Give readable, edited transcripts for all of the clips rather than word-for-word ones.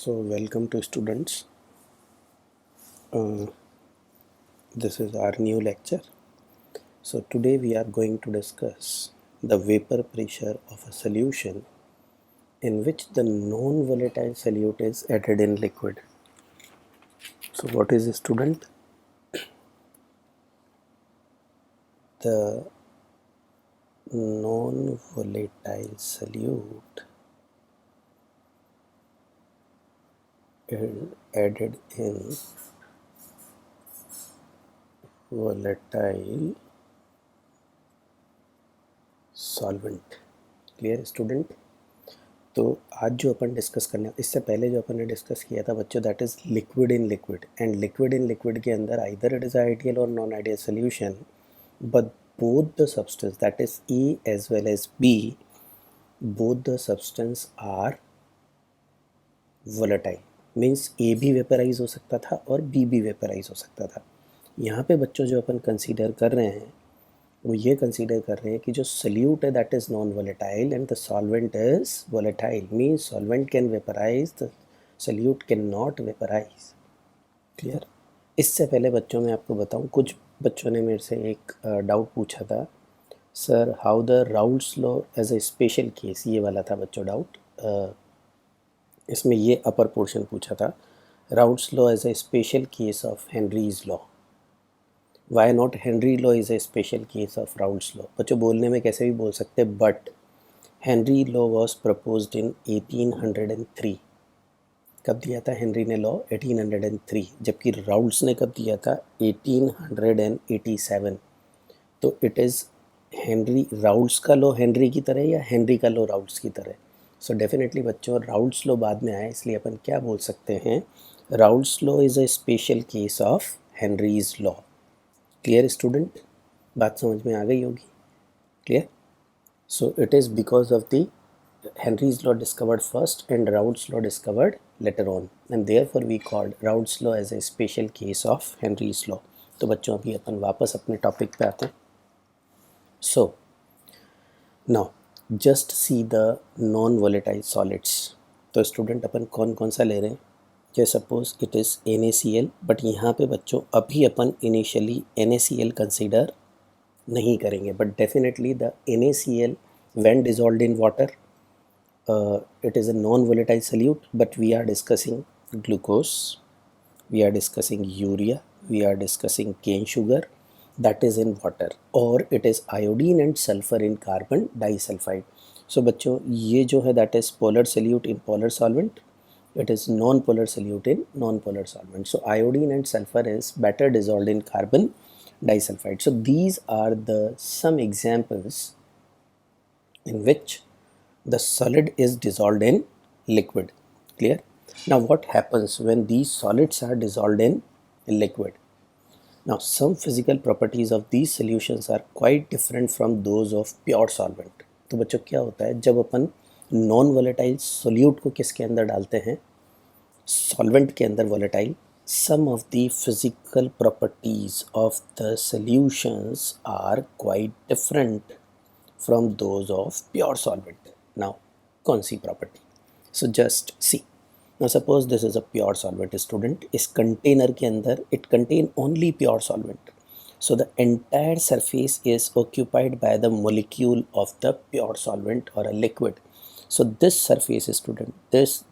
So welcome to students. This is our new lecture. So today we are going to discuss the vapor pressure of a solution in which the non-volatile solute is added in liquid. So what is a student? The non-volatile solute is added in volatile solvent. Clear student? तो आज जो अपन discuss करने, इससे पहले जो अपन ने discuss किया था बच्चों, that is liquid in liquid. And liquid in liquid के अंदर आइदर इट इज़ आइडियल और non ideal solution, but both the substance that is A as well as B, both the substance are volatile. Means A भी vaporise हो सकता था और B भी vaporise हो सकता था. यहाँ पे बच्चों जो अपन कंसीडर कर रहे हैं वो ये कंसीडर कर रहे हैं कि जो सोल्यूट है that is non volatile and the solvent is volatile. Means solvent can vaporise, the solute can not vaporise. Clear? इससे पहले बच्चों में आपको बताऊं, कुछ बच्चों ने मेरे से एक डाउट पूछा था, sir how the Raoult's law as a special case, ये वाला था बच्चों डाउट. इसमें ये अपर पोर्शन पूछा था, Raoult's law as a special case of Henry's law. Why not Henry law is a special case of Raoult's law. बच्चों बोलने में कैसे भी बोल सकते, but Henry law was proposed in 1803. कब दिया था हेनरी ने लॉ? 1803. जबकि राउल्ट्स ने कब दिया था? 1887. तो इट इज़ हेनरी, राउल्ट्स का लॉ हेनरी की तरह या हेनरी का लॉ राउल्ट्स की तरह? सो डेफिनेटली बच्चों राउल्ट्स लॉ बाद में आया, इसलिए अपन क्या बोल सकते हैं, Raoult's law is a special case of Henry's law. Clear student? बात समझ में आ गई होगी. Clear? So it is because of the Henry's law discovered first and Raoult's law discovered later on, and therefore we called Raoult's law as a special case of Henry's law. तो बच्चों अभी अपन वापस अपने टॉपिक पे आते हैं. So now just see the non-volatile solids. तो student अपन कौन कौन सा ले रहे हैं? जैसे suppose it is NaCl, but यहाँ पे बच्चों अभी अपन इनिशियली NaCl कंसिडर नहीं करेंगे, but definitely the NaCl when dissolved in water, it is a non-volatile solute, but we are discussing glucose, we are discussing urea, we are discussing cane sugar that is in water, or it is iodine and sulfur in carbon disulfide. So बच्चों ये जो है that is polar solute in polar solvent, it is non-polar solute in non-polar solvent. So iodine and sulfur is better dissolved in carbon disulfide. So these are the some examples in which the solid is dissolved in liquid. Clear? Now what happens when these solids are dissolved in liquid? Now some physical properties of these solutions are quite different from those of pure solvent. तो बच्चों क्या होता है जब अपन non volatile solute को किसके अंदर डालते हैं? सॉल्वेंट के अंदर volatile. some of the physical properties of the solutions are quite different from those of pure solvent. Now कौन सी property? So just see. Now suppose this is a pure solvent student. इस container के अंदर it contain only pure solvent. So the entire surface is occupied by the molecule of the pure solvent और a liquid. So this surface student, this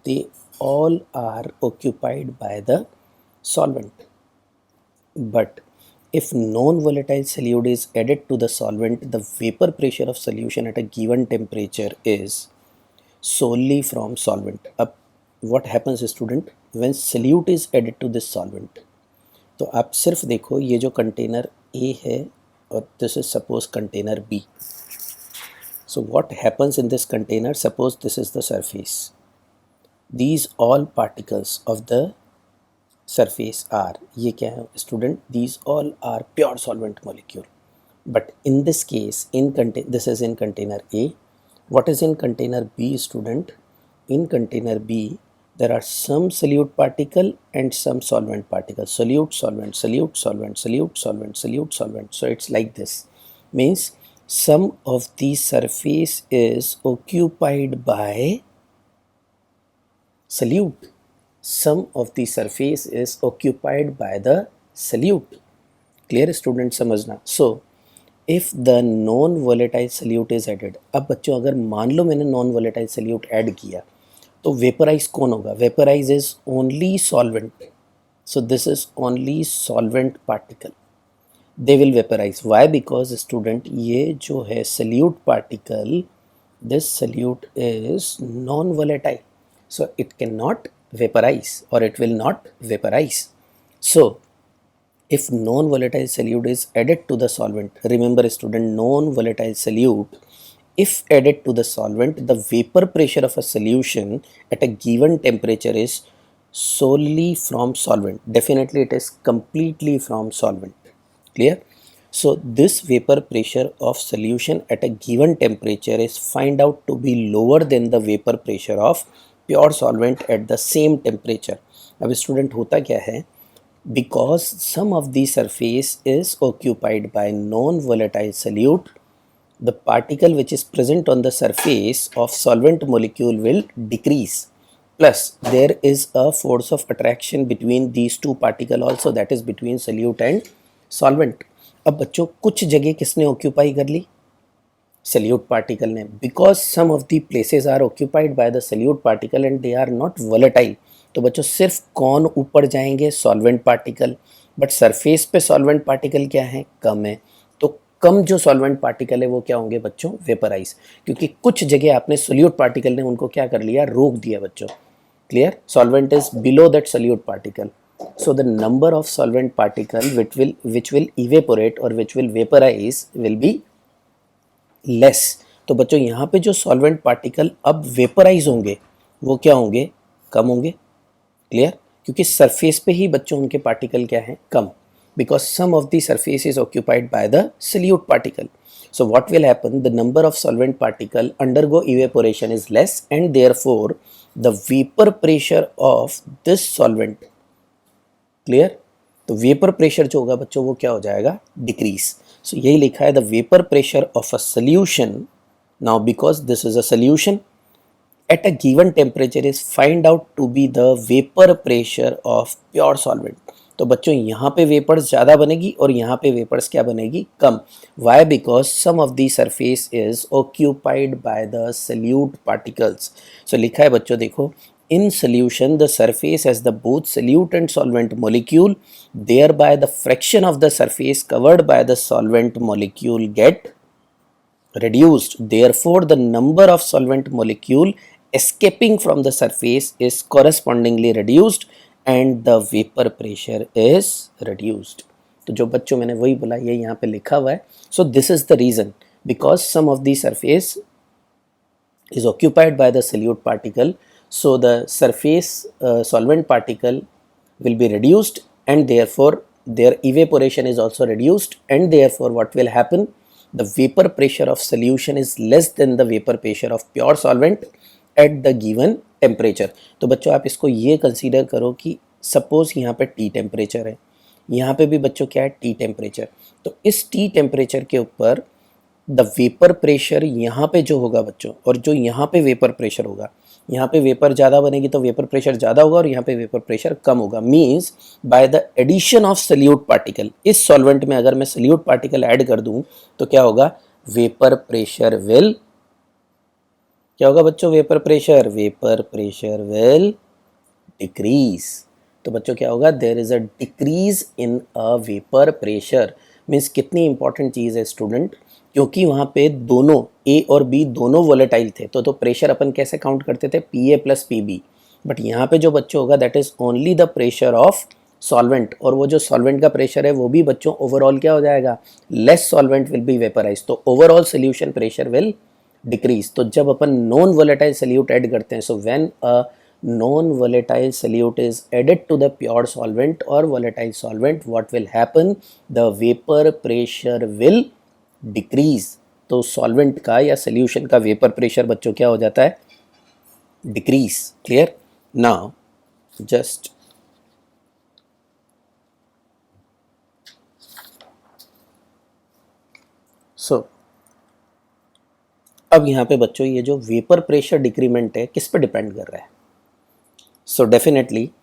they all are occupied by the solvent. But if non-volatile solute is added to the solvent, the vapor pressure of solution at a given temperature is solely from solvent. अब what happens student when solute is added to this solvent? तो आप सिर्फ देखो ये जो container A है और this is suppose container B. So what happens in this container? Suppose this is the surface. These all particles of the surface are, ये क्या है student? These all are pure solvent molecule. But in this case, this is in container A. What is in container B student? In container B, there are some solute particle and some solvent particle. Solute, solvent, solute, solvent, solute, solvent, solute, solvent. So it's like this. Means some of the surface is occupied by solute. Some of the surface is occupied by the solute. Clear student, समझना. So if the non volatile solute is added, अब बच्चों अगर मान लो मैंने non volatile solute add किया तो vaporize कौन होगा? Vaporize is only solvent. So this is only solvent particle. They will vaporize. Why? Because student ये जो है solute particle, this solute is non volatile, so it can not vaporize or it will not vaporize. So if non volatile solute is added to the solvent, remember student, non volatile solute if added to the solvent, the vapor pressure of a solution at a given temperature is solely from solvent. Definitely it is completely from solvent. Clear? So this vapor pressure of solution at a given temperature is find out to be lower than the vapor pressure of pure solvent at the same temperature. अब student होता क्या है, because some of the surface is occupied by non-volatile solute, the particle which is present on the surface of solvent molecule will decrease. Plus there is a force of attraction between these two particle also, that is between solute and solvent. अब बच्चों कुछ जगह किसने occupy कर ली? solute particle ने. Because some of the places are occupied by the solute particle and they are not volatile, तो बच्चों सिर्फ कौन ऊपर जाएंगे? solvent particle. बट सरफेस पे solvent particle क्या है? कम है. तो कम जो solvent particle है वो क्या होंगे बच्चों? वेपराइज. क्योंकि कुछ जगह आपने solute particle ने उनको क्या कर लिया? रोक दिया बच्चों. Clear? Solvent is below that solute particle. So the number of solvent particle which will evaporate or which will vaporize will be less. तो बच्चों यहाँ पे जो सॉल्वेंट पार्टिकल अब वेपराइज होंगे वो क्या होंगे? कम होंगे. क्लियर? क्योंकि सरफेस पे ही बच्चों उनके पार्टिकल क्या है? कम. Because some of the surface is occupied by the solute particle. So what will happen? The number of solvent particle undergo evaporation is less and therefore the vapor pressure of this solvent. Clear? तो vapour pressure जो होगा बच्चों वो क्या हो जाएगा? Decrease. सो यही लिखा है the vapour pressure of a solution. Now because this is a solution at a given temperature is find out to be the vapor pressure of pure solvent. तो बच्चों यहाँ पे वेपर्स ज़्यादा बनेगी और यहाँ पे वेपर्स क्या बनेगी? कम. Why? Because some of the surface is occupied by the solute particles. So लिखा है बच्चों देखो, in solution the surface has the both solute and solvent molecule, thereby the fraction of the surface covered by the solvent molecule get reduced. Therefore the number of solvent molecule escaping from the surface is correspondingly reduced and the vapor pressure is reduced. तो जो बच्चों मैंने वही बोला ये यहाँ पे लिखा हुआ है. So this is the reason, because some of the surface is occupied by the solute particle, so the surface solvent particle will be reduced and therefore their evaporation is also reduced and therefore what will happen? The vapor pressure of solution is less than the vapor pressure of pure solvent at the given temperature. तो बच्चों आप इसको ये consider करो कि suppose यहाँ पे T temperature है, यहाँ पे भी बच्चों क्या है? T temperature. तो इस T टेम्परेचर के ऊपर द वेपर प्रेशर यहाँ पे जो होगा बच्चों और जो यहाँ पे वेपर प्रेशर होगा, यहाँ पे वेपर ज़्यादा बनेगी तो वेपर प्रेशर ज़्यादा होगा और यहाँ पे वेपर प्रेशर कम होगा. Means by the addition of solute particle, इस सॉल्वेंट में अगर मैं सल्यूट पार्टिकल ऐड कर दूँ तो क्या होगा? वेपर प्रेशर विल क्या होगा बच्चों? Vapour pressure will decrease. तो बच्चों क्या होगा? There is a decrease in a vapour pressure. Means कितनी इंपॉर्टेंट चीज़ है स्टूडेंट, क्योंकि वहाँ पे दोनों ए और बी दोनों वोलेटाइल थे तो प्रेशर अपन कैसे काउंट करते थे? P A plus P B. But यहाँ पे जो बच्चों होगा that is only the pressure of solvent, और वो जो सॉल्वेंट का प्रेशर है वो भी बच्चों ओवरऑल क्या हो जाएगा? Less solvent will be vaporise, तो overall solution pressure will decrease. तो जब अपन नॉन वोलेटाइल सल्यूट ऐड करते हैं, so when a non volatile solute is added to the pure solvent or volatile solvent, what will happen? The vapor pressure will decrease. तो solvent का या solution का vapour pressure बच्चों क्या हो जाता है? Decrease. Clear? Now just so अब यहाँ पे बच्चों ये जो वेपर प्रेशर डिक्रीमेंट है किस पे डिपेंड कर रहा है? So definitely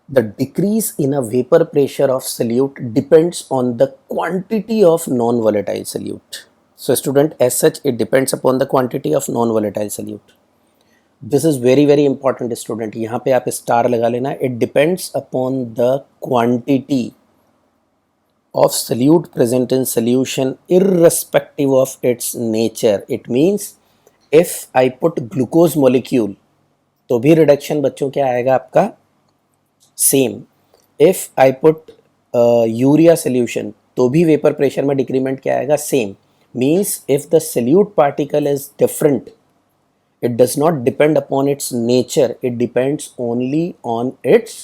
the decrease in a vapor pressure of solute depends on the quantity of non-volatile solute. So student, as such it depends upon the quantity of non-volatile solute. This is very very important student. यहाँ पे आप star लगा लेना. It depends upon the quantity of solute present in solution irrespective of its nature. It means if I put glucose molecule तो भी reduction बच्चों क्या आएगा आपका same. If I put urea solution तो भी वेपर प्रेशर में डिक्रीमेंट क्या आएगा same. Means if the solute particle is different, it does not depend upon its nature, it depends only on its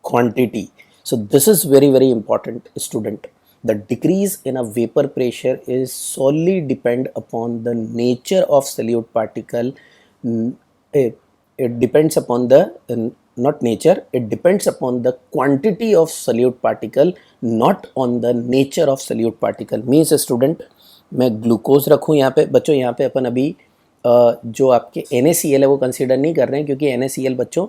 quantity. So this is very very important student. The decrease in a vapor pressure is solely depend upon the nature of solute particle. It depends upon the not nature, it depends upon the quantity of solute particle, not on the nature of solute particle. Means student, मैं glucose रखूँ यहाँ पे बच्चों, यहाँ पे अपन अभी जो आपके NaCl है वो कंसीडर नहीं कर रहे हैं क्योंकि NaCl बच्चों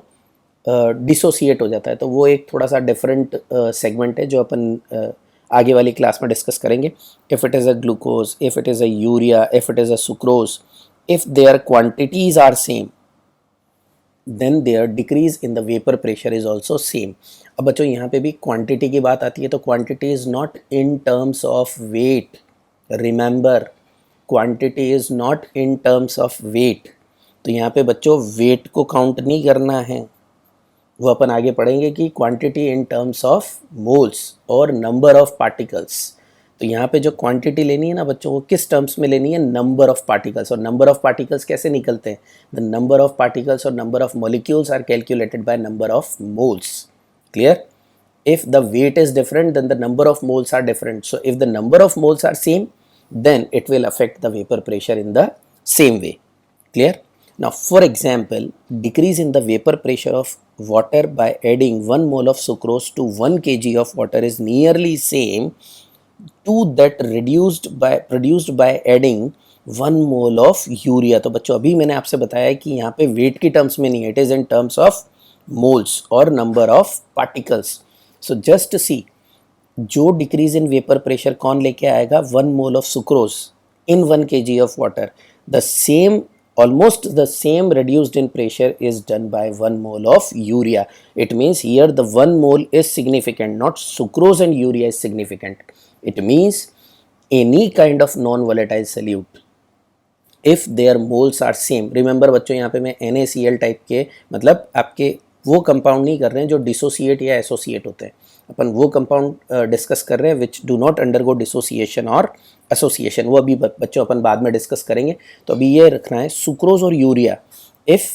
डिसोसिएट हो जाता है, तो वो एक थोड़ा सा डिफरेंट सेगमेंट है जो अपन आगे वाली क्लास में डिस्कस करेंगे. If it is a glucose, if it is a urea, if it is a sucrose, if their quantities are same then their decrease in the vapour pressure is also same. अब बच्चों यहाँ पे भी quantity की बात आती है, तो quantity is not in terms of weight. Remember, quantity is not in terms of weight. तो यहाँ पे बच्चों वेट को काउंट नहीं करना है, वो अपन आगे पढ़ेंगे कि quantity in terms of moles और नंबर ऑफ पार्टिकल्स. तो यहाँ पे जो क्वांटिटी लेनी है ना बच्चों, वो किस टर्म्स में लेनी है, नंबर ऑफ पार्टिकल्स. और नंबर ऑफ पार्टिकल्स कैसे निकलते हैं, द नंबर ऑफ पार्टिकल्स और number of molecules are calculated by number of moles. Clear? if the weight is different then the number of moles are different. So if the number of moles are same then it will affect the vapor pressure in the same way. Clear? Now for example, decrease in the vapor pressure of water by adding 1 mole of sucrose to 1 kg of water is nearly same to that produced by adding 1 mole of urea. तो बच्चों अभी मैंने आपसे बताया कि यहाँ पे weight की terms में नहीं है, it is in terms of moles और number of particles. So just see, जो डिक्रीज इन वेपर प्रेशर कौन लेके आएगा, 1 mole of sucrose in 1 kg of water. The same, almost the same reduced in pressure is done by 1 mole of urea. It means here the 1 mole is significant, not sucrose and urea is significant. It means any kind of non-volatile solute if their moles are same. Remember बच्चों यहाँ पे मैं NaCl type के मतलब आपके वो compound नहीं कर रहे हैं जो डिसोसिएट या एसोसिएट होते हैं, अपन वो कंपाउंड डिस्कस कर रहे हैं which do not undergo dissociation और एसोसिएशन. वो अभी बच्चों अपन बाद में डिस्कस करेंगे. तो अभी ये रखना है सुक्रोज और urea. If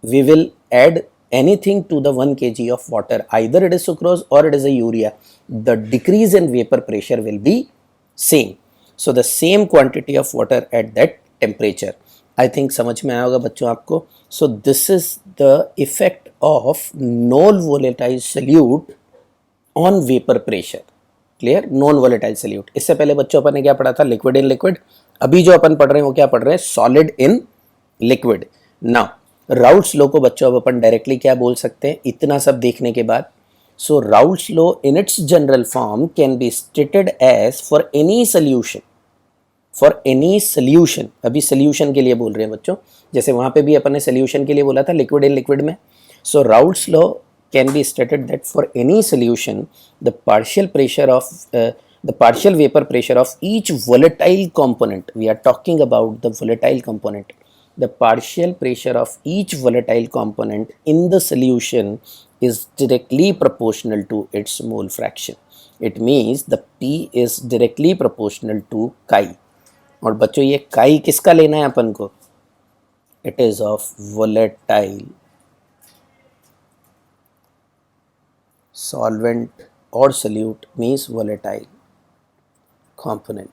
we will add anything to the 1 kg of water, either it is sucrose or it is a urea, the decrease in vapor pressure will be same. So the same quantity of water at that temperature. I think समझ में आया होगा बच्चों आपको. So this is the effect of non-volatile solute on vapor pressure. Clear? Non-volatile solute. इससे पहले बच्चों अपन ने क्या पढ़ा था, liquid in liquid. अभी जो अपन पढ़ रहे हैं वो क्या पढ़ रहे हैं, solid in liquid. Now Raoult's law को बच्चों अब अपन डायरेक्टली क्या बोल सकते हैं इतना सब देखने के बाद. So Raoult's law in its general form can be stated as for any solution. अभी सोल्यूशन के लिए बोल रहे हैं बच्चों, जैसे वहां पे भी अपन ने सोल्यूशन के लिए बोला था लिक्विड इन लिक्विड में. So Raoult's law can be stated that for any solution the partial vapour pressure of each volatile component, we are talking about the volatile component, the partial pressure of each volatile component in the solution is directly proportional to its mole fraction. It means the P is directly proportional to chi. और बच्चों ये chi किसका लेना है अपन को, it is of volatile solvent or solute, means volatile component.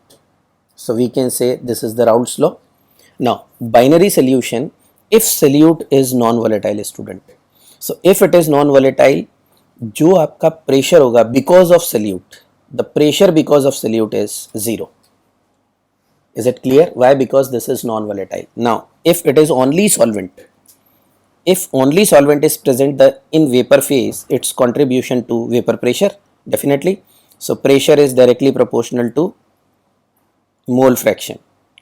So we can say this is the Raoult's law. Now binary solution, if solute is non-volatile student, so if it is non-volatile, जो आपका pressure होगा because of solute, the pressure because of solute is 0. Is it clear? Why? Because this is non-volatile. Now if it is only solvent, if only solvent is present in vapor phase, its contribution to vapor pressure, definitely. So pressure is directly proportional to mole fraction,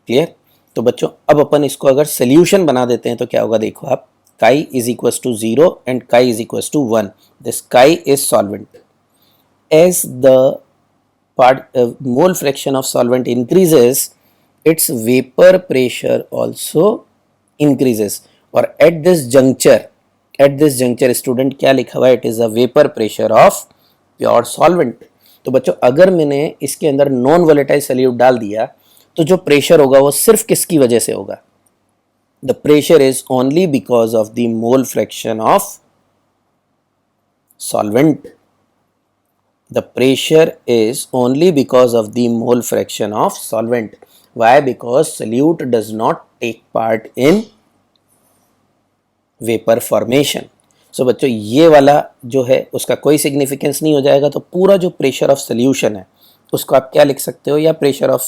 clear. तो बच्चों अब अपन इसको अगर solution बना देते हैं तो क्या होगा, देखो आप, chi is equals to 0 and chi is equals to 1, this chi is solvent. As the mole fraction of solvent increases, its vapor pressure also increases, और at this juncture स्टूडेंट क्या लिखा हुआ है, it is a vapour pressure of pure solvent. तो बच्चों अगर मैंने इसके अंदर नॉन वोलेटाइल सॉल्यूट डाल दिया तो जो प्रेशर होगा वो सिर्फ किसकी वजह से होगा, the pressure is only because of the mole fraction of solvent. The pressure is only because of the mole fraction of solvent. Why? Because solute does not take part in vapor formation. So बच्चों ये वाला जो है उसका कोई significance नहीं हो जाएगा, तो पूरा जो प्रेशर ऑफ सोल्यूशन है उसको आप क्या लिख सकते हो, या pressure of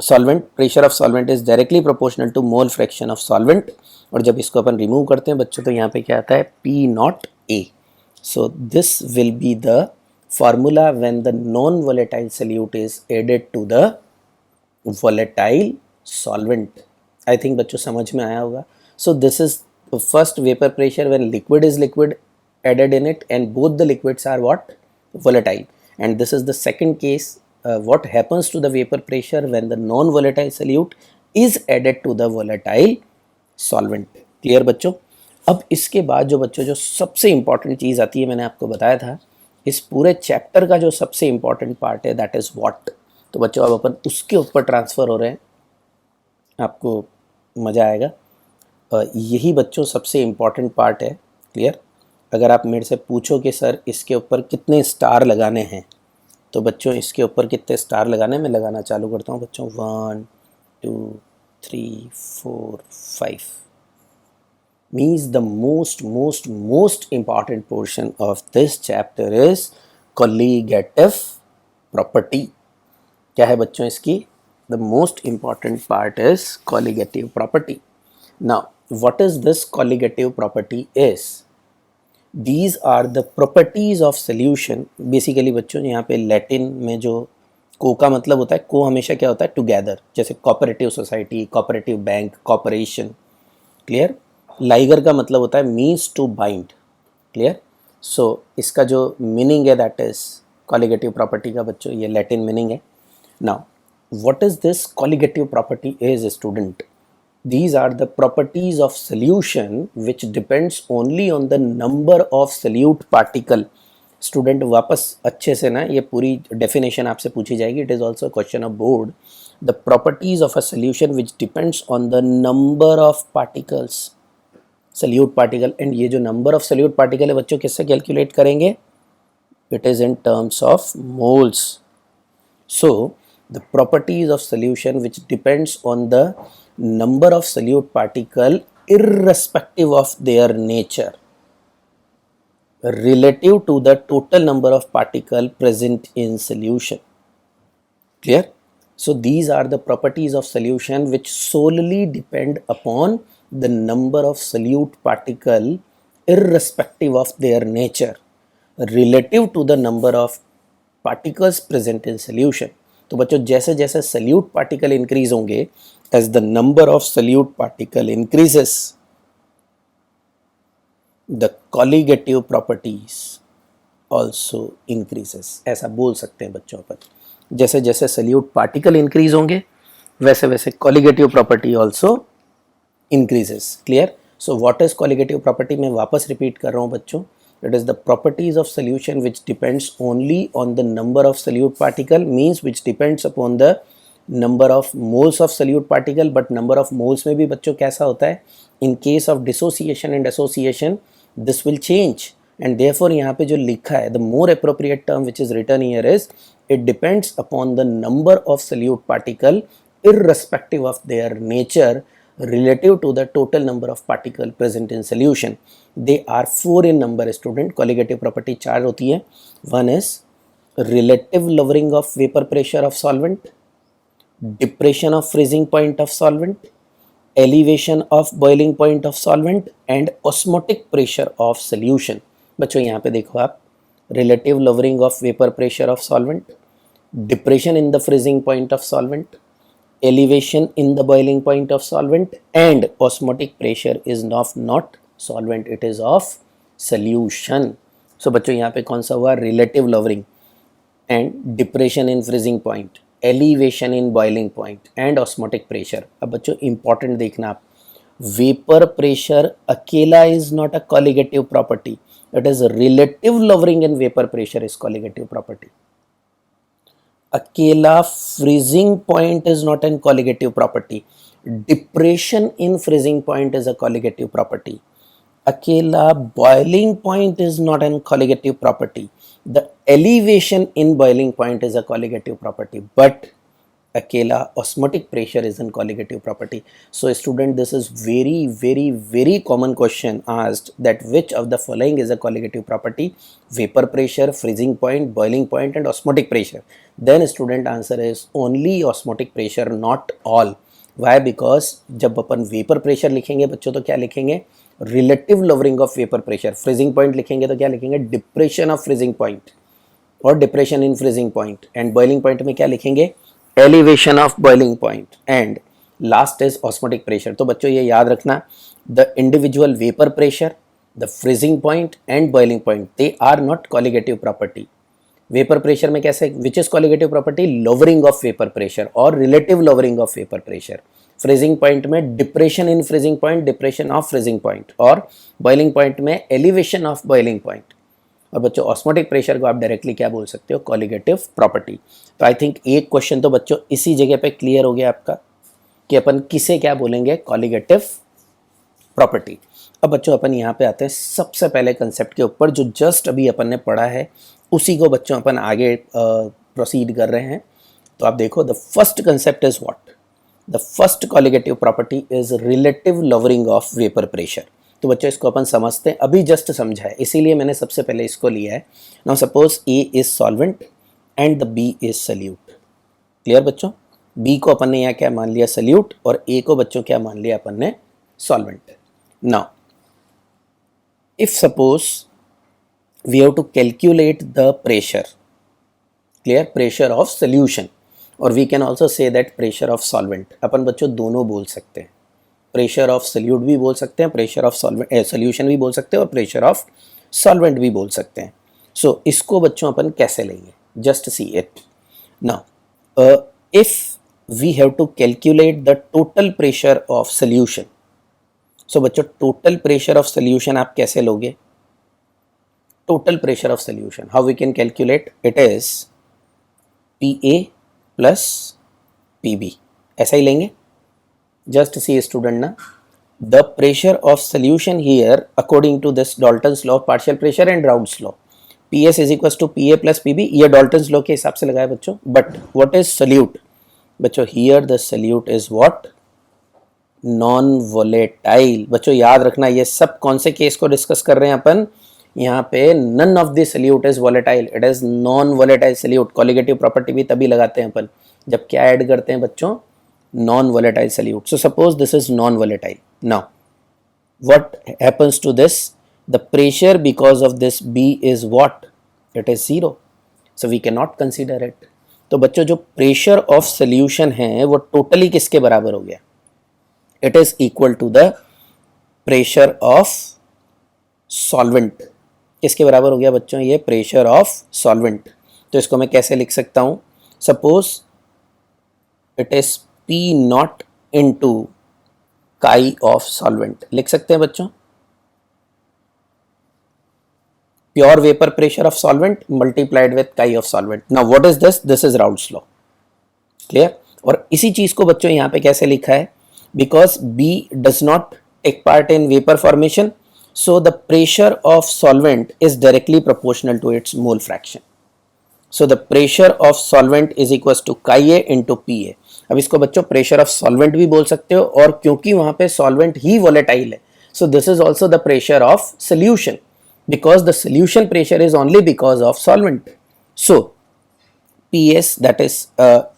solvent, pressure of solvent is directly proportional to mole fraction of solvent. और जब इसको अपन रिमूव करते हैं बच्चों तो यहाँ पे क्या आता है, P not A. So this will be the formula when the non-volatile solute is added to the volatile solvent. I think बच्चों समझ में आया होगा. So this is the first vapor pressure when liquid is liquid added in it and both the liquids are what, volatile. And this is the second case, what happens to the vapor pressure when the non-volatile solute is added to the volatile solvent. Clear बच्चों. अब इसके बाद जो बच्चों जो सबसे important चीज़ आती है, मैंने आपको बताया था इस पूरे चैप्टर का जो सबसे इंपॉर्टेंट पार्ट है दैट इज़ व्हाट। तो बच्चों अब अपन उसके ऊपर ट्रांसफ़र हो रहे हैं, आपको मज़ा आएगा। यही बच्चों सबसे इंपॉर्टेंट पार्ट है, क्लियर। अगर आप मेरे से पूछो कि सर इसके ऊपर कितने स्टार लगाने हैं, तो बच्चों इसके ऊपर कितने स्टार लगाने, मैं लगाना चालू करता हूँ बच्चों, 1 2 3 4 5 means the most important portion of this chapter is colligative property. क्या है बच्चों इसकी, the most important part is colligative property. Now what is this colligative property is, these are the properties of solution. basically बच्चों यहाँ पे Latin में जो को का मतलब होता है, को हमेशा क्या होता है, टुगेदर, जैसे cooperative society, cooperative bank, corporation, clear. Liger का मतलब होता है मीन्स टू बाइंड, क्लियर। सो इसका जो मीनिंग है दैट इज कॉलिगेटिव प्रॉपर्टी का बच्चों ये लैटिन मीनिंग है। Now what is this colligative property is, student, these are the properties of solution which depends only on the number of solute particle. Student वापस अच्छे से ना ये पूरी डेफिनेशन आपसे पूछी जाएगी, it is also question of board. The properties of a solution which depends on the number of particles, solute particle. And ये जो नंबर ऑफ सल्यूट पार्टिकल है बच्चों किससे कैलकुलेट करेंगे, it is in terms of moles. So the properties of solution which depends on the number of solute particle irrespective of their nature relative to the total number of particle present in solution. Clear? So these are the properties of solution which solely depend upon the number of solute particle irrespective of their nature relative to the number of particles present in solution. तो बच्चों जैसे जैसे salute particle increase होंगे, as the number of solute particle increases, the colligative properties also increases. ऐसा बोल सकते हैं बच्चों पर, जैसे जैसे सल्यूट पार्टिकल इंक्रीज होंगे वैसे वैसे colligative property also increases. Clear? So what is colligative property, मैं वापस रिपीट कर रहा हूँ बच्चों, it is the properties of solution which depends only on the number of solute particle, means which depends upon the number of moles of solute particle, but number of moles में भी बच्चों कैसा होता है, in case of dissociation and association this will change, and therefore यहाँ पे जो लिखा है the more appropriate term which is written here is it depends upon the number of solute particle irrespective of their nature relative to the total number of particle present in solution. They are 4 in number, student. Colligative property 4 होती है. One is relative lowering of vapor pressure of solvent, depression of freezing point of solvent, elevation of boiling point of solvent and osmotic pressure of solution. बच्चों यहाँ पे देखो आप, relative lowering of vapor pressure of solvent, depression in the freezing point of solvent, elevation in the boiling point of solvent, and osmotic pressure is not solvent, it is of solution. So बच्चों यहाँ पे कौन सा हुआ, relative lowering and depression in freezing point, elevation in boiling point and osmotic pressure. अब बच्चों important देखना आप, vapor pressure अकेला is not a colligative property, it is relative lowering in vapor pressure is colligative property. अकेला freezing point is not a colligative property, depression in freezing point is a colligative property. अकेला boiling point is not a colligative property, the elevation in boiling point is a colligative property, but अकेला osmotic pressure is a colligative property. So student, this is very common question asked, that which of the following is a colligative property, vapor pressure, freezing point, boiling point and osmotic pressure. Then student answer is only osmotic pressure, not all. Why? Because जब अपन vapor pressure लिखेंगे बच्चों तो क्या लिखेंगे, relative lowering of vapor pressure, freezing point लिखेंगे तो क्या लिखेंगे, depression of freezing point और depression in freezing point, and boiling point में क्या लिखेंगे, elevation of boiling point, and last is osmotic pressure. तो बच्चों ये याद रखना, the individual vapor pressure, the freezing point and boiling point, they are not colligative property. Vapour pressure में कैसे, which is colligative property, lowering of vapour pressure और relative lowering of vapour pressure. Freezing point में depression in freezing point, depression of freezing point, और boiling point में elevation of boiling point. और बच्चों osmotic pressure को आप directly क्या बोल सकते हो, कॉलिगेटिव प्रॉपर्टी. तो आई थिंक एक क्वेश्चन तो बच्चों इसी जगह पे क्लियर हो गया आपका कि अपन किसे क्या बोलेंगे, कॉलिगेटिव प्रॉपर्टी. अब बच्चों अपन यहाँ पे आते हैं सबसे पहले कंसेप्ट के ऊपर, जो जस्ट अभी अपन ने पढ़ा है उसी को बच्चों अपन आगे प्रोसीड कर रहे हैं. तो आप देखो, the first concept is what, the first colligative property is relative lowering of vapour pressure. तो बच्चों इसको अपन समझते हैं, अभी जस्ट समझा है इसीलिए मैंने सबसे पहले इसको लिया है. Now suppose A is solvent and the B is solute. Clear बच्चों, बी को अपन ने यहाँ क्या मान लिया, सल्यूट, और ए को बच्चों क्या मान लिया अपन ने, solvent. Now if suppose we have to calculate the pressure, clear, pressure of solution, or we can also say that pressure of solvent. अपन बच्चों दोनों बोल सकते हैं, pressure of solute भी बोल सकते हैं, pressure of solvent solution भी बोल सकते हैं, और pressure of solvent भी बोल सकते हैं. So इसको बच्चों अपन कैसे लेंगे, just see it. Now if we have to calculate the total pressure of solution, so बच्चों total pressure of solution आप कैसे लोगे, total pressure of solution, how we can calculate, it is PA plus PB, ऐसा ही लेंगे. just see student ना, the pressure of solution here according to this Dalton's law of partial pressure and Raoult's law, PS is equals to PA plus PB, ये Dalton's law के हिसाब से लगाया बच्चों. but what is solute बच्चों, here the solute is what, non volatile. बच्चों याद रखना, ये सब कौन से केस को डिस्कस कर रहे हैं अपन, यहाँ पे none of the solute is volatile, it is non volatile solute. Colligative property भी तभी लगाते हैं अपन जब क्या ऐड करते हैं बच्चों, non volatile solute. So suppose this is non volatile. Now what happens to this, the pressure because of this B is what, it is 0, so we cannot consider it. तो बच्चों जो pressure of solution है वो totally किसके बराबर हो गया, it is equal to the pressure of solvent. किसके बराबर हो गया बच्चों, ये प्रेशर ऑफ सॉल्वेंट. तो इसको मैं कैसे लिख सकता हूं, suppose it is P naught into chi of solvent, लिख सकते हैं बच्चों, pure vapour pressure of solvent multiplied with chi of solvent. Now what is this, this is Raoult's law. Clear. और इसी चीज को बच्चों यहां पे कैसे लिखा है, because B does not take part in vapour formation, so the pressure of solvent is directly proportional to its mole fraction. So the pressure of solvent is equals to chi A into PA. अब इसको बच्चों pressure of solvent भी बोल सकते हो, और क्योंकि वहां पे solvent ही volatile है, so this is also the pressure of solution, because the solution pressure is only because of solvent. So PS, that is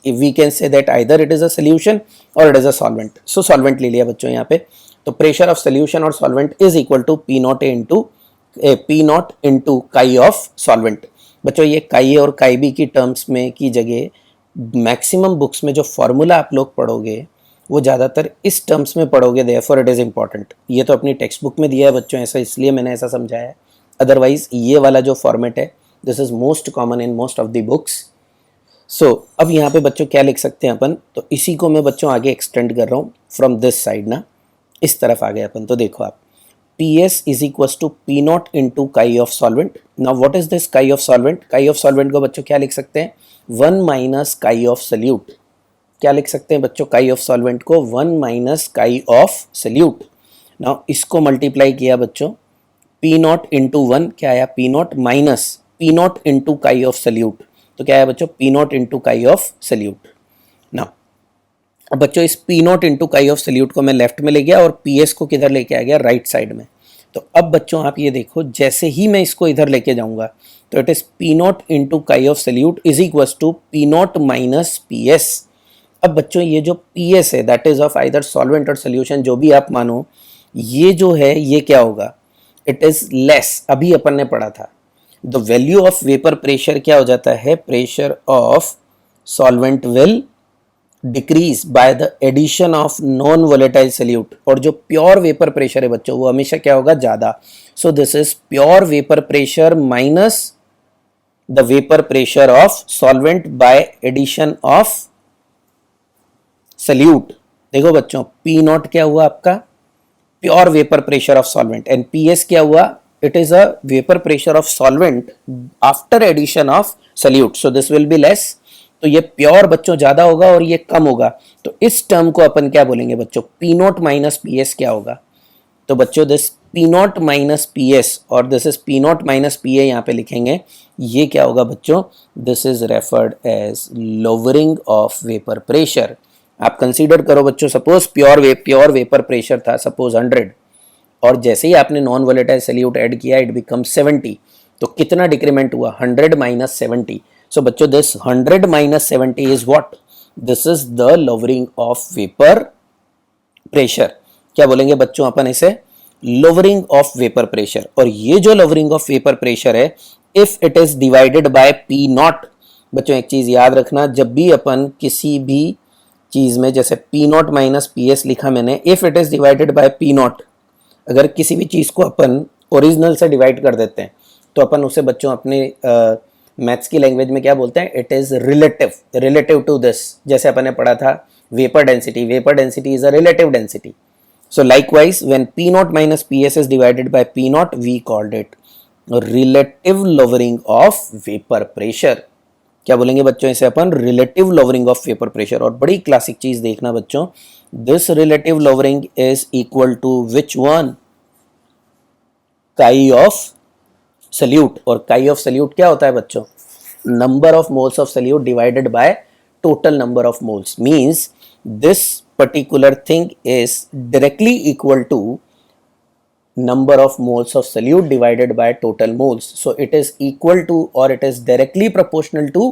if we can say that either it is a solution or it is a solvent. So solvent ले लिया बच्चों यहाँ पे, तो pressure of solution और solvent is equal to P naught into chi of solvent. बच्चों ये chi और chi b की टर्म्स में की जगह मैक्सिमम बुक्स में जो फॉर्मूला आप लोग पढ़ोगे वो ज़्यादातर इस टर्म्स में पढ़ोगे, देयरफॉर इट इज़ इंपॉर्टेंट. ये तो अपनी टेक्स्ट बुक में दिया है बच्चों ऐसा, इसलिए मैंने ऐसा समझाया है. अदरवाइज ये वाला जो फॉर्मेट है this is most common in most of the books. So अब यहाँ पे बच्चों क्या लिख सकते हैं अपन, तो इसी को मैं बच्चों आगे एक्सटेंड कर रहा हूँ फ्रॉम दिस साइड ना, इस तरफ आ गए अपन. तो देखो आप PS is equals to P naught into chi of solvent. Now what is this chi of solvent? Chi of solvent को बच्चों क्या लिख सकते हैं, 1 माइनस काई ऑफ सल्यूट. क्या लिख सकते हैं बच्चों काई ऑफ सॉल्वेंट को, 1 माइनस काई ऑफ सल्यूट. नाउ इसको मल्टीप्लाई किया बच्चों, P नॉट इंटू 1 क्या आया, P naught minus P naught into chi of salute, तो क्या है बच्चों P naught into chi of salute. Now अब बच्चों इस P naught into chi of salute को मैं लेफ्ट में ले गया और PS को किधर लेके आ गया, राइट साइड में. तो अब बच्चों आप ये देखो जैसे ही मैं इसको इधर लेके जाऊंगा तो it is P naught into chi of solute is equal to P naught minus PS. अब बच्चों ये जो PS है that is of either solvent और सोल्यूशन, जो भी आप मानो, ये जो है ये क्या होगा, इट इज लेस. अभी अपन ने पढ़ा था the value of vapour pressure क्या हो जाता है, pressure of solvent will decrease by the addition of non volatile solute. और जो प्योर वेपर प्रेशर है बच्चों वो हमेशा क्या होगा, ज्यादा. So this is pure vapour pressure minus the vapour pressure of solvent by addition of solute. देखो बच्चों P नॉट क्या हुआ आपका, pure vapour pressure of solvent, and PS क्या हुआ, it is a vapour pressure of solvent after addition of solute. So this will be less. तो ये pure बच्चों ज्यादा होगा और ये कम होगा. तो इस टर्म को अपन क्या बोलेंगे बच्चों, P नॉट माइनस PS क्या होगा. तो बच्चों this P naught minus PS और this is P naught minus PA यहाँ पे लिखेंगे. ये क्या होगा बच्चों, this is referred as lowering of vapour pressure. आप कंसीडर करो बच्चों, सपोज प्योर वेपर प्रेशर था सपोज 100 और जैसे ही आपने नॉन वोलेटाइल सल्यूट ऐड किया इट बिकम 70. तो कितना डिक्रीमेंट हुआ, 100 माइनस 70. सो बच्चों this 100 minus 70 is what, this is the lowering of vapour pressure. क्या बोलेंगे बच्चों अपन इसे, लोअरिंग ऑफ वेपर प्रेशर. और ये जो लोअरिंग ऑफ वेपर प्रेशर है if it is divided by P not. बच्चों एक चीज याद रखना, जब भी अपन किसी भी चीज में जैसे P नॉट माइनस PS लिखा मैंने, if it is divided by P not, अगर किसी भी चीज को अपन ओरिजिनल से डिवाइड कर देते हैं तो अपन उसे बच्चों अपने मैथ्स की लैंग्वेज में क्या बोलते हैं, it is relative to this. जैसे अपन ने पढ़ा था vapour density is a relative density. So likewise when P naught minus PS is divided by P naught we called it relative lowering of vapour pressure. क्या बोलेंगे बच्चों इसे अपन, relative lowering of vapour pressure. और बड़ी classic चीज देखना बच्चों, this relative lowering is equal to which one, chi of solute. और काई ऑफ सल्यूट क्या होता है बच्चों, number of moles of solute divided by total number of moles. Means this particular thing is directly equal to number of moles of solute divided by total moles. So it is equal to or it is directly proportional to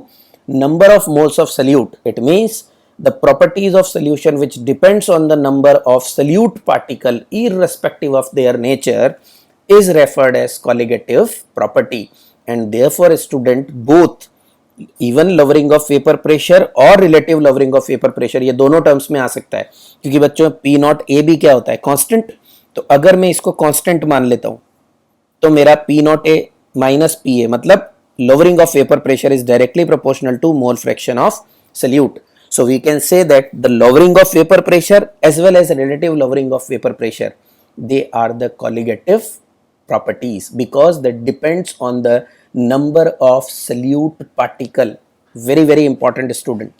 number of moles of solute. It means the properties of solution which depends on the number of solute particle irrespective of their nature is referred as colligative property. And therefore student, both even lowering of vapor pressure और relative lowering of vapor pressure ये दोनों terms में आ सकता है, क्योंकि बच्चों P not A भी क्या होता है, कांस्टेंट. तो अगर मैं इसको कांस्टेंट मान लेता हूं तो मेरा P not A minus PA मतलब lowering of vapor pressure is directly proportional to mole fraction of solute. So we can say that the lowering of vapor pressure as well as relative lowering of vapor pressure, they are the colligative properties because that depends on the number of solute particle. Very important student,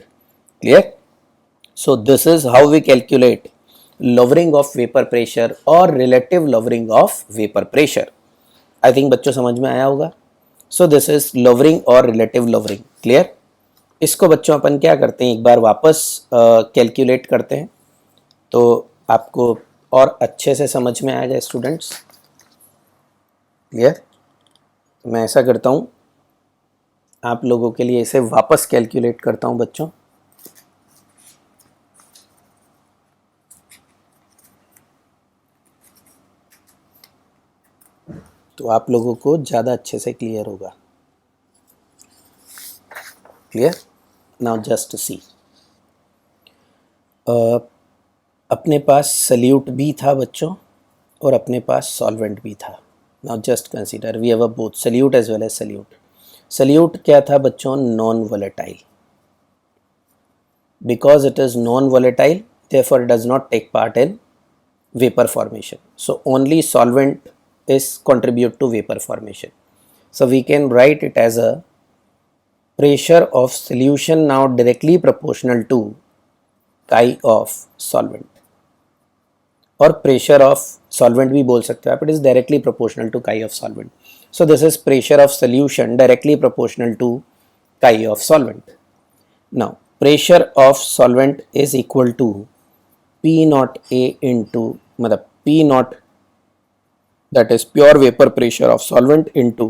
clear? So this is how we calculate lowering of vapor pressure or relative lowering of vapor pressure. I think बच्चों समझ में आया होगा. So this is lowering or relative lowering, clear? इसको बच्चों अपन क्या करते हैं, एक बार वापस कैलकुलेट करते हैं तो आपको और अच्छे से समझ में आएगा स्टूडेंट्स. क्लियर? मैं ऐसा करता हूँ, आप लोगों के लिए इसे वापस कैलकुलेट करता हूं बच्चों। तो आप लोगों को ज़्यादा अच्छे से क्लियर होगा। क्लियर? नाउ जस्ट सी, अपने पास सल्यूट भी था बच्चों और अपने पास सॉल्वेंट भी था। Now just consider we have a both solute as well as solute. Solute क्या था बच्चों? Non volatile. Because it is non volatile therefore it does not take part in vapor formation, so only solvent is contribute to vapor formation. So we can write it as a pressure of solution now directly proportional to chi of solvent, और pressure of solvent भी बोल सकते हो आप, it is directly proportional to chi of solvent. So this is pressure of solution directly proportional to chi of solvent. Now pressure of solvent is equal to P naught A into मतलब P naught, that is pure vapor pressure of solvent into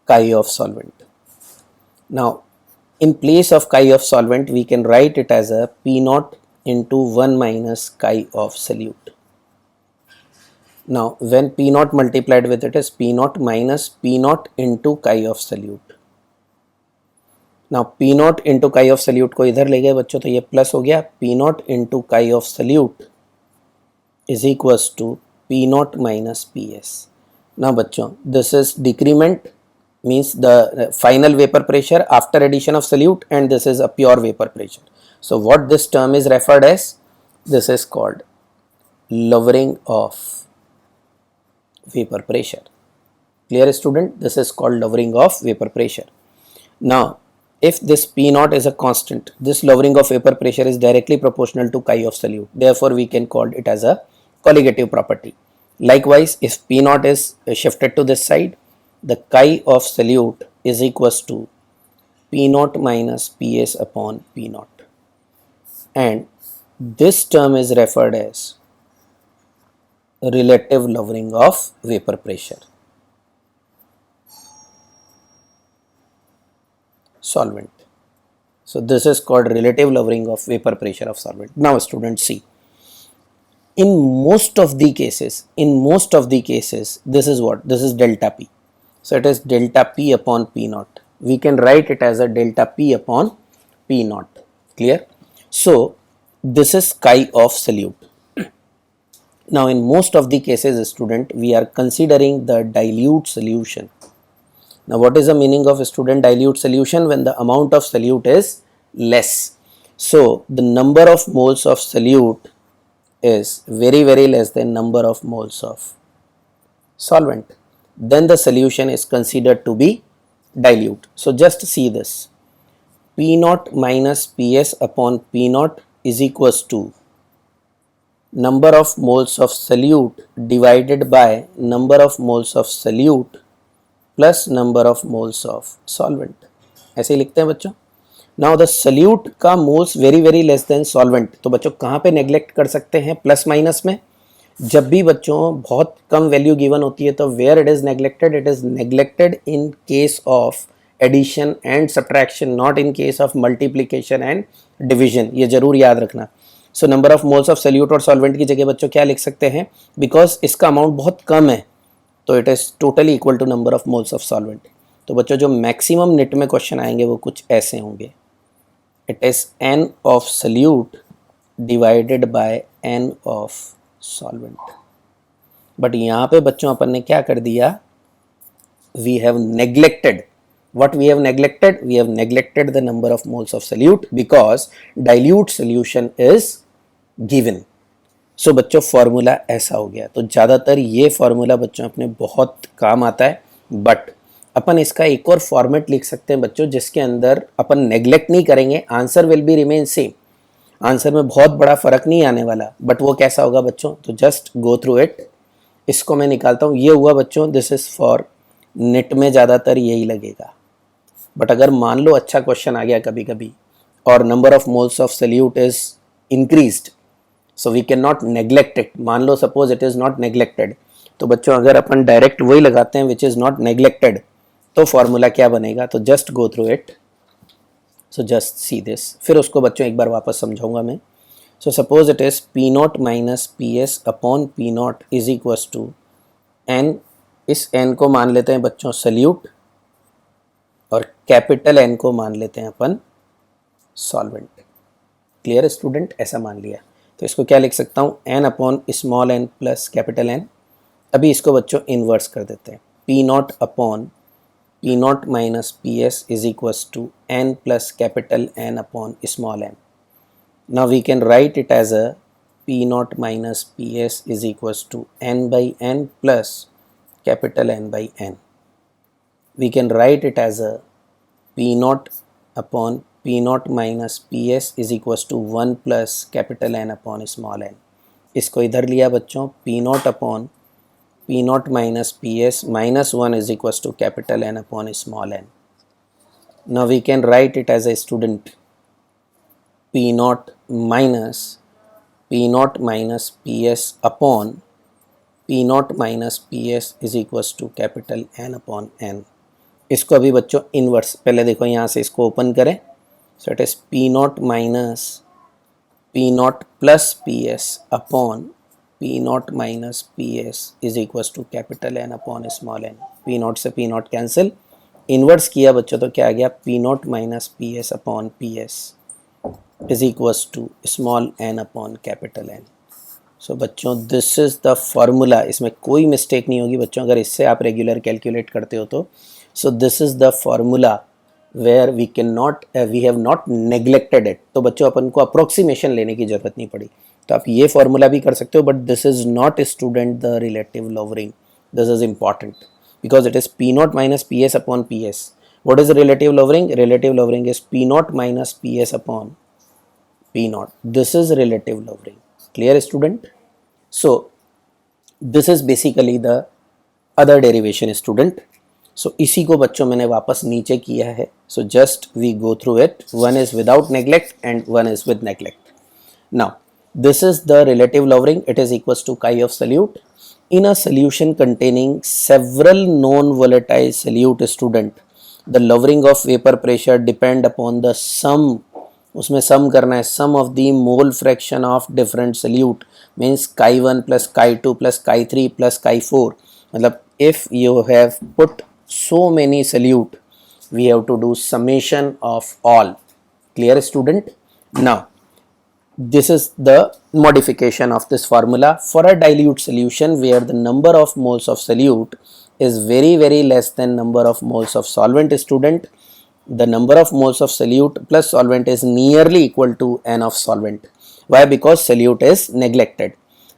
chi of solvent. Now in place of chi of solvent we can write it as a P naught into 1 minus chi of solute. Now when P naught multiplied with it is P naught minus P naught into chi of solute. Now P naught into chi of solute को इधर ले गए बच्चों तो ये plus हो गया, P naught into chi of solute is equals to P naught minus PS. Now बच्चों this is decrement, means the final vapor pressure after addition of solute, and this is a pure vapor pressure. So what this term is referred as, this is called lowering of vapor pressure. Clear student? This is called lowering of vapor pressure. Now if this P naught is a constant, this lowering of vapor pressure is directly proportional to chi of solute. Therefore, we can call it as a colligative property. Likewise, if P naught is shifted to this side, the chi of solute is equals to P naught minus PS upon P naught. And this term is referred as relative lowering of vapor pressure. Solvent. So this is called relative lowering of vapor pressure of solvent. Now students see, in most of the cases, this is what? This is delta P. So it is delta P upon P naught. We can write it as a delta P upon P naught. Clear? So this is chi of solute. Now in most of the cases student, we are considering the dilute solution. Now what is the meaning of student dilute solution? When the amount of solute is less. So the number of moles of solute is very less than number of moles of solvent. Then the solution is considered to be dilute. So just see this. P naught minus PS upon P naught is equals to number of moles of solute divided by number of moles of solute plus number of moles of solvent, ऐसे ही लिखते हैं बच्चों. Now the solute का moles very less than solvent. तो बच्चों कहाँ पे neglect कर सकते हैं? प्लस माइनस में. जब भी बच्चों बहुत कम वैल्यू गिवन होती है तो where it is neglected in case of addition and subtraction, not in case of multiplication and division. ये जरूर याद रखना. So number of moles of solute और सॉल्वेंट की जगह बच्चों क्या लिख सकते हैं? बिकॉज इसका अमाउंट बहुत कम है तो it is totally equal to number of moles of solvent. तो बच्चों जो मैक्सिमम निट में क्वेश्चन आएंगे वो कुछ ऐसे होंगे. It is n of solute divided by n of solvent. But यहाँ पे बच्चों अपन ने क्या कर दिया? We have neglected. What we have neglected? We have neglected the number of moles of solute because dilute solution is given. सो बच्चों formula ऐसा हो गया. तो ज़्यादातर ये फॉर्मूला बच्चों अपने बहुत काम आता है, बट अपन इसका एक और फॉर्मेट लिख सकते हैं बच्चों जिसके अंदर अपन नेग्लेक्ट नहीं करेंगे. Answer will be remain same. Answer में बहुत बड़ा फर्क नहीं आने वाला, बट वो कैसा होगा बच्चों? तो जस्ट गो थ्रू इट. इसको मैं निकालता हूँ. ये हुआ बच्चों, दिस इज फॉर नेट में ज़्यादातर यही लगेगा. बट अगर मान लो अच्छा क्वेश्चन आ गया कभी कभी और number of moles of solute is increased, so we can not neglect it. मान लो suppose it is not neglected, तो बच्चों अगर अपन डायरेक्ट वही लगाते हैं विच इज़ नॉट नेग्लेक्टेड, तो फॉर्मूला क्या बनेगा, तो just go through it, so just see this, फिर उसको बच्चों एक बार वापस समझाऊंगा मैं। So suppose it is P naught minus P S upon P naught is equals to N, इस एन को मान लेते हैं बच्चों सल्यूट, और कैपिटल एन को मान लेते हैं अपन सॉल्वेंट। क्लियर स्टूडेंट, ऐसा मान लिया तो इसको क्या लिख सकता हूँ, n upon small n plus capital N. अभी इसको बच्चों इन्वर्स कर देते हैं, P naught upon P naught minus P S is equals to n plus capital N upon small n. Now we can write it as a P naught minus P S is equals to n by n plus capital N by N. We can write it as a P naught upon P naught minus PS is equals to 1 plus capital N upon small n. इसको इधर लिया बच्चों, P naught upon P naught minus PS minus 1 is equals to capital N upon small n. Now we can write it as a student P naught minus PS upon P naught minus P S is equals to capital N upon n. इसको अभी बच्चों inverse, पहले देखो यहाँ से इसको open करें, so it is P naught minus P naught plus P S upon P naught minus P S is equals to capital N upon small N. P naught से पी नॉट कैंसिल, इन्वर्स किया बच्चों तो क्या आ गया, P naught minus P S upon P S is equals to small N upon capital N. So बच्चों this is the formula, इसमें कोई मिस्टेक नहीं होगी बच्चों अगर इससे आप रेगुलर कैलकुलेट करते हो तो। So this is the formula where we can not, we have not neglected it. तो बच्चों अपन को अप्रोक्सीमेशन लेने की ज़रूरत नहीं पड़ी, तो आप ये फॉर्मूला भी कर सकते हो, but this is not student the relative lowering. This is important because it is P naught minus P S upon P S. What is relative lowering? Relative lowering is P naught minus P S upon P not. This is relative lowering. Clear student? So this is basically the other derivation student. So इसी को बच्चों मैंने वापस नीचे किया है. So just we go through it. One is without neglect and one is with neglect. Now this is the relative lowering. It is equals to chi of solute. In a solution containing several non-volatile solute student, the lowering of vapor pressure depend upon the sum, उसमें sum करना है, sum of the mole fraction of different solute, means chi 1 plus chi 2 plus chi 3 plus chi 4. मतलब if you have put so many solute we have to do summation of all. Clear student? Now this is the modification of this formula for a dilute solution where the number of moles of solute is very less than number of moles of solvent. Student, the number of moles of solute plus solvent is nearly equal to n of solvent. Why? Because solute is neglected.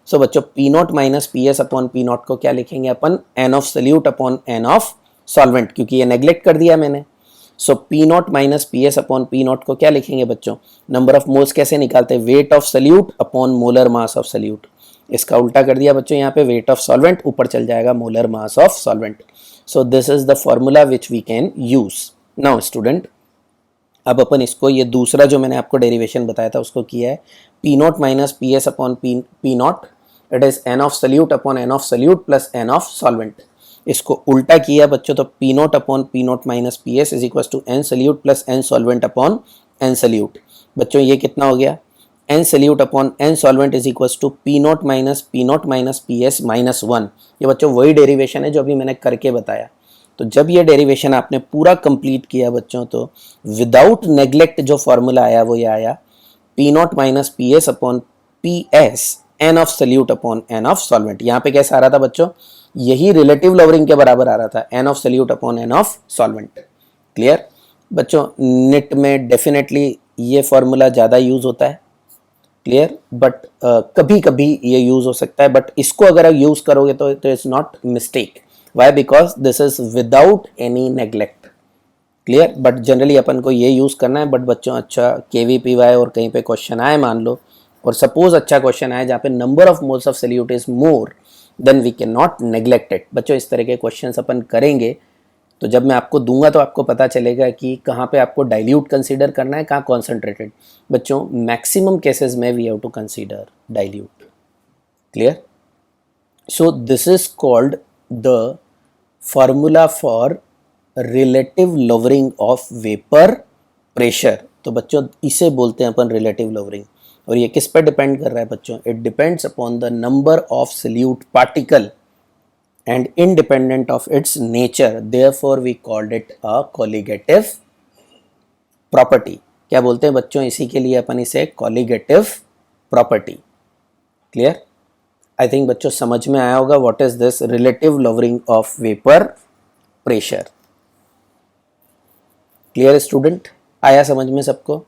So बच्चों P naught minus PS upon P naught को क्या लिखेंगे अपन? n of solute upon n of solvent, क्योंकि ये neglect कर दिया मैंने. So P naught minus P S upon P naught को क्या लिखेंगे बच्चों? नंबर ऑफ मोल्स कैसे निकालते हैं? Weight of solute upon molar mass of solute. इसका उल्टा कर दिया बच्चों, यहाँ पे वेट ऑफ सॉल्वेंट, ऊपर चल जाएगा molar mass of solvent. So this is the formula which we can use. Now student, अब अपन इसको, ये दूसरा जो मैंने आपको डेरिवेशन बताया था उसको किया है. P naught minus P S upon P naught, it is n of solute upon n of solute plus n of solvent. इसको उल्टा किया बच्चों तो P naught upon P naught minus P S is equal to n solute plus n solvent upon n solute. बच्चों ये कितना हो गया? N solute upon n solvent is equal to P naught minus P S minus 1. ये बच्चों वही derivation है जो अभी मैंने करके बताया. तो जब ये डेरिवेशन आपने पूरा कंप्लीट किया बच्चों, तो विदाउट नेग्लेक्ट जो फॉर्मूला आया वो ये आया, P naught minus P S upon P S n of solute upon n of solvent. यहाँ पे कैसा आ रहा था बच्चों? यही रिलेटिव लवरिंग के बराबर आ रहा था, n of solute upon n of solvent. Clear बच्चों? निट में डेफिनेटली ये फॉर्मूला ज़्यादा यूज होता है. क्लियर? बट कभी कभी ये यूज हो सकता है, बट इसको अगर यूज करोगे तो it is not mistake. Why? Because this is without any neglect. Clear? But generally अपन को ये यूज करना है. बट बच्चों अच्छा KVPY और कहीं पे क्वेश्चन आए मान लो, और सपोज अच्छा क्वेश्चन आए जहाँ पे number of moles of solute is more, then we can not neglect it. बच्चों इस तरह के क्वेश्चंस अपन करेंगे, तो जब मैं आपको दूंगा तो आपको पता चलेगा कि कहाँ पे आपको डाइल्यूट कंसीडर करना है, कहाँ कॉन्सेंट्रेटेड. बच्चों मैक्सिमम केसेस में we have to consider dilute. Clear? So this is called the formula for relative lowering of vapour pressure. तो बच्चों इसे बोलते हैं अपन रिलेटिव लोवरिंग। और ये किस पर डिपेंड कर रहा है बच्चों? It depends upon the number of solute particle and independent of its nature, therefore we called it a colligative property। क्या बोलते हैं बच्चों इसी के लिए अपन इसे colligative property। Clear? I think बच्चों समझ में आया होगा what is this relative lowering of vapour pressure. Clear student? आया समझ में सबको?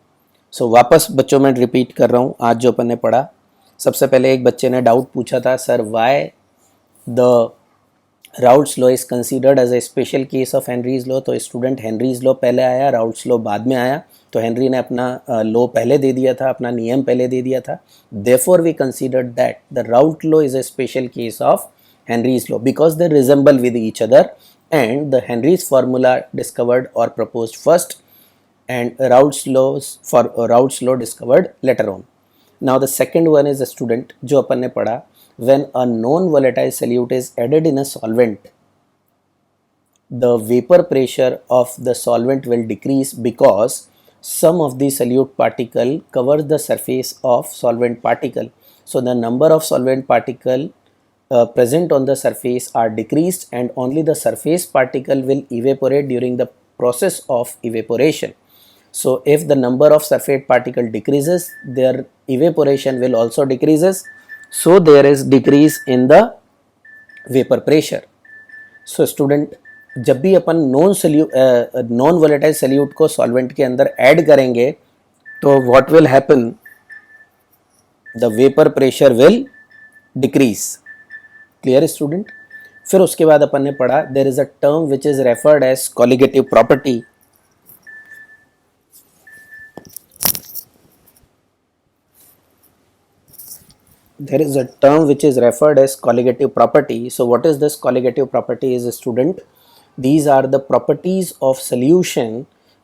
सो वापस बच्चों मैं रिपीट कर रहा हूँ आज जो अपन ने पढ़ा। सबसे पहले एक बच्चे ने डाउट पूछा था, sir why the Raoult's law is considered as a special case of Henry's law. तो स्टूडेंट हेनरीज लॉ पहले आया, राउल्ट्स लॉ बाद में आया। तो हेनरी ने अपना लॉ पहले दे दिया था, अपना नियम पहले दे दिया था। Therefore we considered that the Raoult law is a special case of Henry's law because they resemble with each other and the Henry's formula discovered और proposed first and Raoult's law discovered later on. Now the second one is a student जो अपन ने पढ़ा, when a non-volatile solute is added in a solvent, the vapor pressure of the solvent will decrease because some of the solute particle covers the surface of solvent particle. So the number of solvent particle present on the surface are decreased and only the surface particle will evaporate during the process of evaporation. So if the number of surface particle decreases, their evaporation will also decreases. So there is decrease in the vapor pressure. So student जब भी अपन non volatile salute को solvent के अंदर add करेंगे तो what will happen? The vapor pressure will decrease. Clear student? फिर उसके बाद अपन ने पढ़ा there is a term which is referred as colligative property. There is a term which is referred as colligative property. So what is this colligative property is, student? These are the properties of solution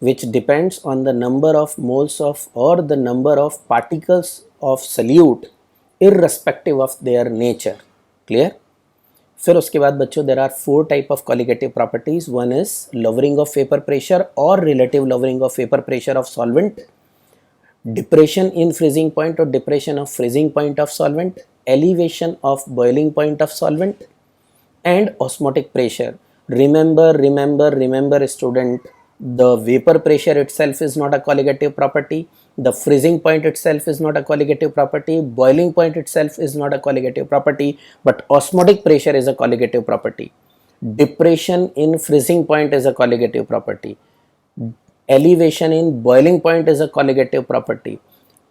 which depends on the number of moles of or the number of particles of solute irrespective of their nature. Clear? फिर उसके बाद बच्चों there are four type of colligative properties. One is lowering of vapor pressure or relative lowering of vapor pressure of solvent, depression in freezing point or depression of freezing point of solvent, elevation of boiling point of solvent, and osmotic pressure. Remember student, the vapor pressure itself is not a colligative property, the freezing point itself is not a colligative property, boiling point itself is not a colligative property, but osmotic pressure is a colligative property. Depression in freezing point is a colligative property. Elevation in boiling point is a colligative property.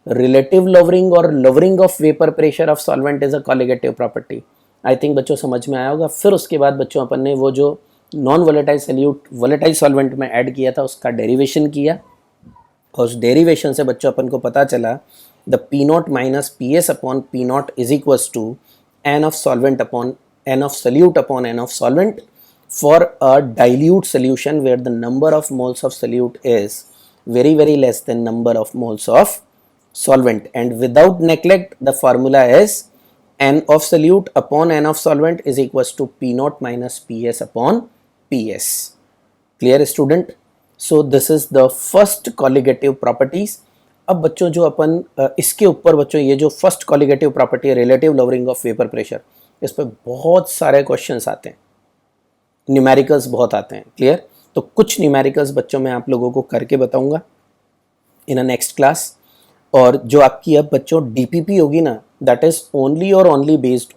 Relative lowering or lowering of vapor pressure of solvent is a colligative property. I think बच्चों समझ में आया होगा। फिर उसके बाद बच्चों अपन ने वो जो non volatile solute volatile solvent में ऐड किया था उसका डेरिवेशन किया और उस डेरिवेशन से बच्चों अपन को पता चला the P naught minus P S upon P naught is equals to n of solvent upon n of solute upon n of solvent for a dilute solution where the number of moles of solute is very less than number of moles of solvent. And without neglect, the formula is n of solute upon n of solvent is equals to p naught minus ps upon ps. Clear student? So this is the first colligative properties. अब बच्चों जो अपन इसके ऊपर बच्चों ये जो first colligative property है relative lowering of vapour pressure, इस पर बहुत सारे क्वेश्चंस आते हैं, न्यूमेरिकल्स बहुत आते हैं। क्लियर? तो कुछ न्यूमेरिकल्स बच्चों मैं आप लोगों को करके बताऊंगा इन अ नेक्स्ट क्लास। और जो आपकी अब बच्चों डीपीपी होगी ना, दैट इज ओनली और only based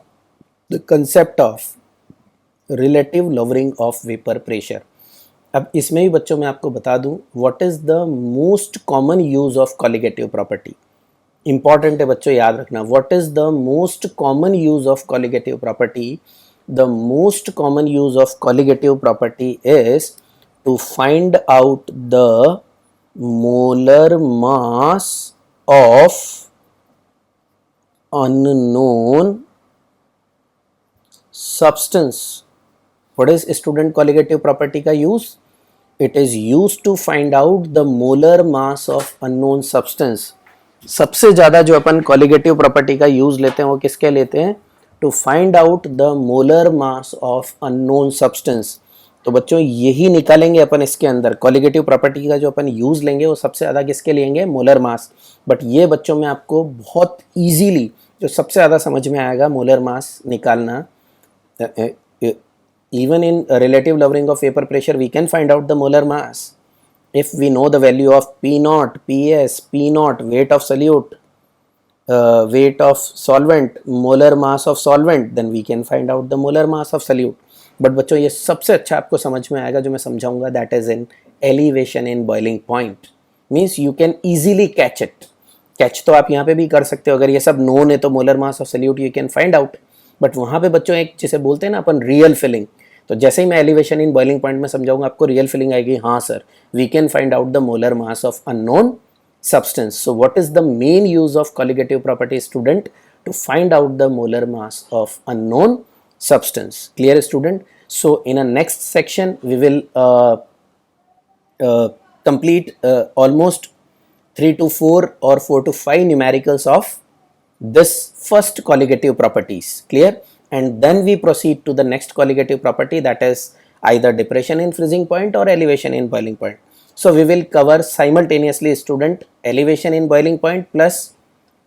the concept of relative lowering of vapour pressure. अब इसमें भी बच्चों मैं आपको बता दूं what is the most common use of colligative property. Important है बच्चों, याद रखना, what is the most common use of colligative property. The most common use of colligative property is to find out the molar mass of unknown substance. What is student colligative property का use? It is used to find out the molar mass of unknown substance. सबसे ज़्यादा जो अपन colligative property का use लेते हैं वो किसके लेते हैं? To find out the molar mass of unknown substance. तो बच्चों यही निकालेंगे अपन इसके अंदर, कॉलिगेटिव प्रॉपर्टी का जो अपन यूज लेंगे वो सबसे ज़्यादा किसके लेंगे, मोलर मास। बट ये बच्चों में आपको बहुत इजीली जो सबसे ज़्यादा समझ में आएगा मोलर मास निकालना। even in relative lowering of vapor pressure we can find out the molar mass if we know the value of P naught, PS, P naught, weight of solute, weight of solvent, molar mass of solvent, then we can find out the molar mass of solute. But बच्चों ये सबसे अच्छा आपको समझ में आएगा जो मैं समझाऊंगा, that is in elevation in boiling point. Means you can easily catch it. Catch तो आप यहाँ पे भी कर सकते हो, अगर ये सब नोन है तो molar mass of solute you can find out. But वहाँ पे बच्चों एक जिसे बोलते हैं ना अपन रियल फिलिंग, तो जैसे ही मैं एलिवेशन इन बॉइलिंग पॉइंट में समझाऊंगा आपको रियल फिलिंग आएगी, हाँ sir we can find out the molar mass of unknown substance. So what is the main use of colligative property, student? To find out the molar mass of unknown substance. Clear, student? So in a next section we will complete almost 3 to 4 or 4 to 5 numericals of this first colligative properties. Clear? And then we proceed to the next colligative property, that is either depression in freezing point or elevation in boiling point. So we will cover simultaneously, student, elevation in boiling point plus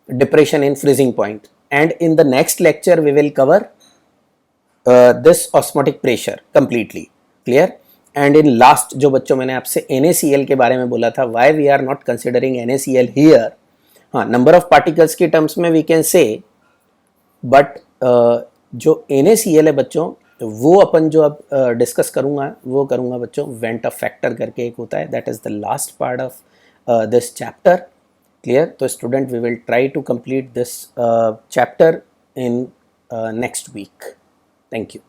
depression in freezing point, and in the next lecture we will cover this osmotic pressure completely. Clear? And in last जो बच्चों मैंने आपसे NaCl के बारे में बोला था, why we are not considering NaCl here, हाँ number of particles के terms में we can say, but जो NaCl है बच्चों वो अपन जो अब डिस्कस करूँगा वो करूँगा बच्चों वेंट ऑफ फैक्टर करके एक होता है, that is the last part of this chapter. Clear? तो student we will try to complete this chapter in next week. Thank you.